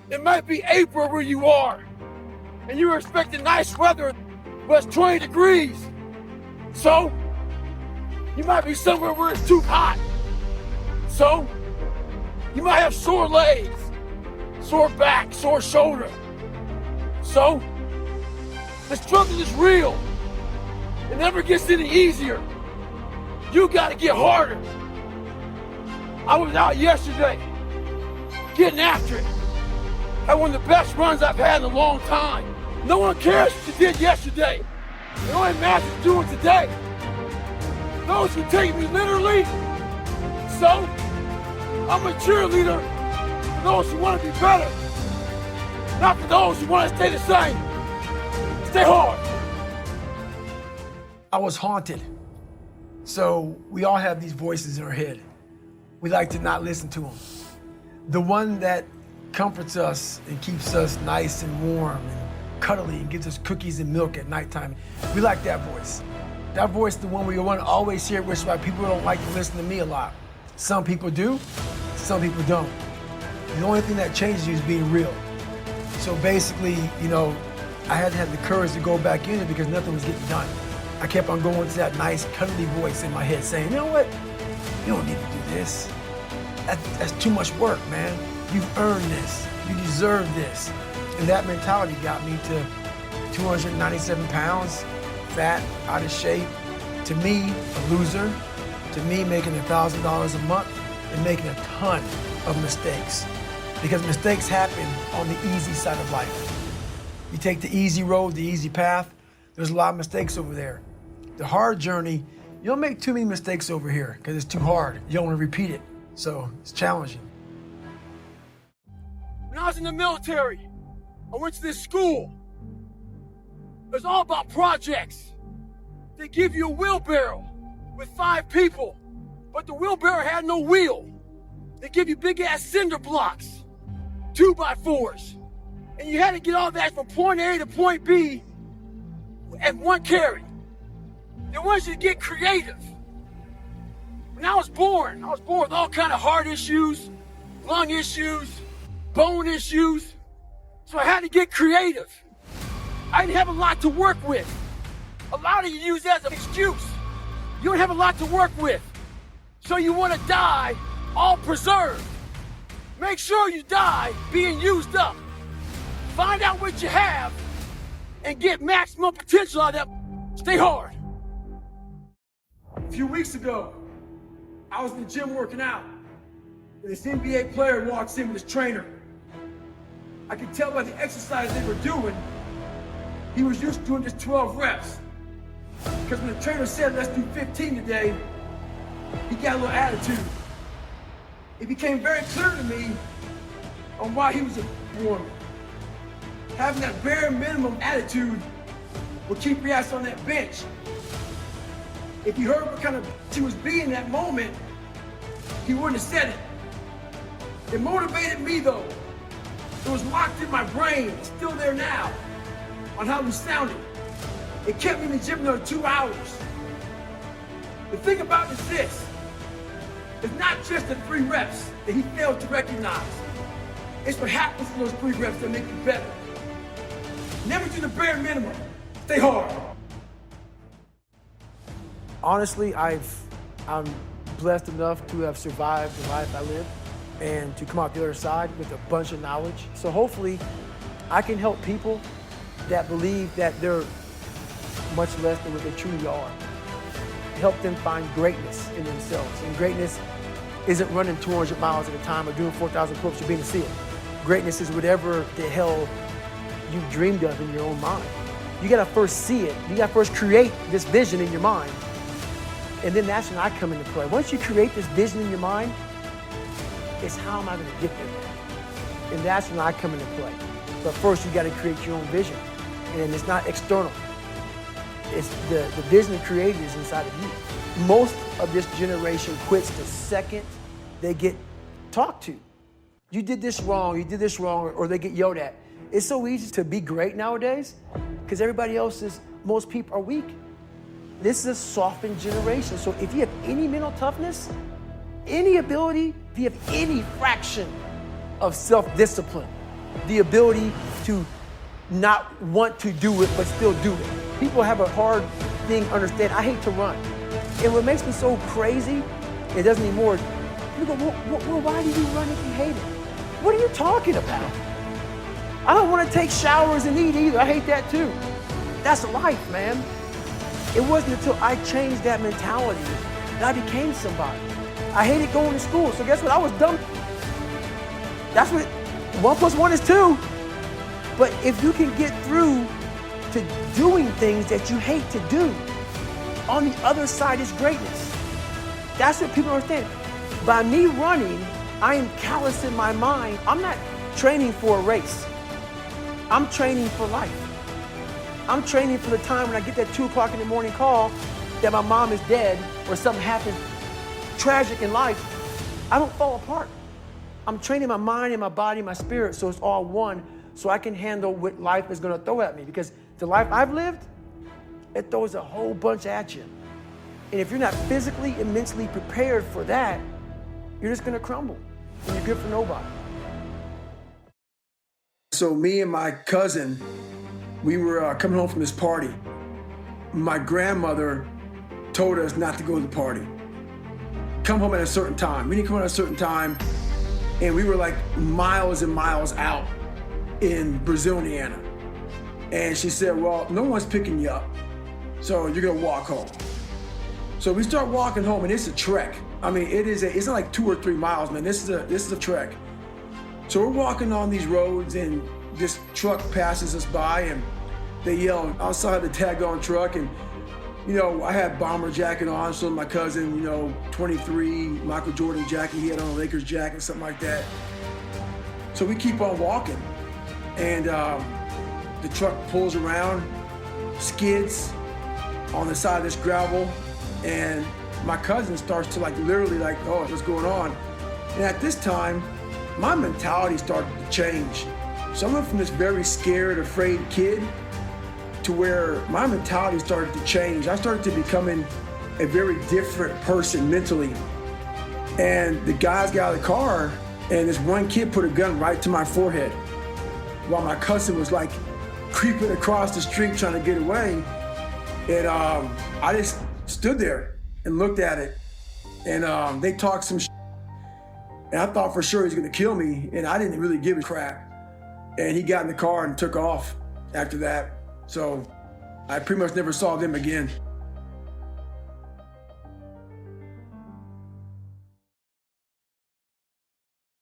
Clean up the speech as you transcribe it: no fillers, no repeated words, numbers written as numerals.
It might be April where you are, and you're expecting nice weather, but it's 20 degrees. So, you might be somewhere where it's too hot. So, you might have sore legs, sore back, sore shoulder. So, the struggle is real. It never gets any easier. You gotta get harder. I was out yesterday, getting after it. Had one of the best runs I've had in a long time. No one cares what you did yesterday. It only matters what you're doing today. Those who take me literally, so I'm a cheerleader for those who want to be better, not for those who want to stay the same. Stay hard. I was haunted. So we all have these voices in our head. We like to not listen to them. The one that comforts us and keeps us nice and warm and cuddly and gives us cookies and milk at nighttime, we like that voice. That voice is the one we want to always hear, which is why people don't like to listen to me a lot. Some people do, some people don't. The only thing that changes you is being real. So basically, I had to have the courage to go back in it because nothing was getting done. I kept on going to that nice, cuddly voice in my head saying, you know what? You don't need to do this. That's too much work, man. You've earned this. You deserve this. And that mentality got me to 297 pounds, fat, out of shape. To me, a loser. To me, making $1,000 a month and making a ton of mistakes. Because mistakes happen on the easy side of life. You take the easy road, the easy path, there's a lot of mistakes over there. The hard journey, you don't make too many mistakes over here because it's too hard. You don't want to repeat it. So it's challenging. When I was in the military, I went to this school. It was all about projects. They give you a wheelbarrow with 5 people, but the wheelbarrow had no wheel. They give you big ass cinder blocks, 2x4s, and you had to get all that from point A to point B at one carry. They want you to get creative. When I was born with all kind of heart issues, lung issues, bone issues. So I had to get creative. I didn't have a lot to work with. A lot of you use that as an excuse. You don't have a lot to work with. So you want to die all preserved. Make sure you die being used up. Find out what you have and get maximum potential out of that. Stay hard. A few weeks ago, I was in the gym working out, and this NBA player walks in with his trainer. I could tell by the exercise they were doing, he was used to doing just 12 reps. Because when the trainer said, let's do 15 today, he got a little attitude. It became very clear to me on why he was a foreman. Having that bare minimum attitude will keep your ass on that bench. If you heard what kind of he was being in that moment, he wouldn't have said it. It motivated me though. It was locked in my brain, it's still there now, on how he sounded. It kept me in the gym another 2 hours. The thing about it is this, it's not just the 3 reps that he failed to recognize. It's what happens in those 3 reps that make you better. Never do the bare minimum. Stay hard. Honestly, I'm blessed enough to have survived the life I live and to come out the other side with a bunch of knowledge. So hopefully I can help people that believe that they're much less than what they truly are. Help them find greatness in themselves. And greatness isn't running 200 miles at a time or doing 4,000 push-ups or being a SEAL. Greatness is whatever the hell you dreamed of in your own mind. You gotta first see it. You gotta first create this vision in your mind. And then that's when I come into play. Once you create this vision in your mind, it's how am I gonna get there? And that's when I come into play. But first you gotta create your own vision. And it's not external. It's the vision created is inside of you. Most of this generation quits the second they get talked to. You did this wrong, or they get yelled at. It's so easy to be great nowadays because most people are weak. This is a softened generation. So if you have any mental toughness, any ability, if you have any fraction of self-discipline, the ability to not want to do it, but still do it. People have a hard thing understand. I hate to run. And what makes me so crazy, it doesn't anymore. People go, well, why do you run if you hate it? What are you talking about? I don't want to take showers and eat either. I hate that too. That's life, man. It wasn't until I changed that mentality that I became somebody. I hated going to school, so guess what? I was dumb. That's what 1 + 1 is 2. But if you can get through to doing things that you hate to do, on the other side is greatness. That's what people understand. By me running, I am callous in my mind. I'm not training for a race. I'm training for life. I'm training for the time when I get that 2 o'clock in the morning call that my mom is dead or something happens tragic in life. I don't fall apart. I'm training my mind and my body and my spirit so it's all one, so I can handle what life is going to throw at me. Because the life I've lived, it throws a whole bunch at you. And if you're not physically and mentally prepared for that, you're just going to crumble. And you're good for nobody. So me and my cousin, we were coming home from this party. My grandmother told us not to go to the party. Come home at a certain time. We didn't come home at a certain time. And we were like miles and miles out in Brazil, Indiana. And she said, well, no one's picking you up, so you're gonna walk home. So we start walking home, and it's a trek. I mean, it's not like 2 or 3 miles, man. This is a trek. So we're walking on these roads, and this truck passes us by, and they yell outside the tag-on truck, and I had bomber jacket on, so my cousin, 23 Michael Jordan jacket, he had on a Lakers jacket, something like that. So we keep on walking, and the truck pulls around, skids on the side of this gravel, and my cousin starts to literally oh, what's going on? And at this time, my mentality started to change. So I went from this very scared, afraid kid to where my mentality started to change. I started to becoming a very different person mentally. And the guys got out of the car, and this one kid put a gun right to my forehead while my cousin was creeping across the street trying to get away. And I just stood there and looked at it. And they talked some shit. And I thought for sure he was gonna kill me, and I didn't really give a crap. And he got in the car and took off after that. So I pretty much never saw them again.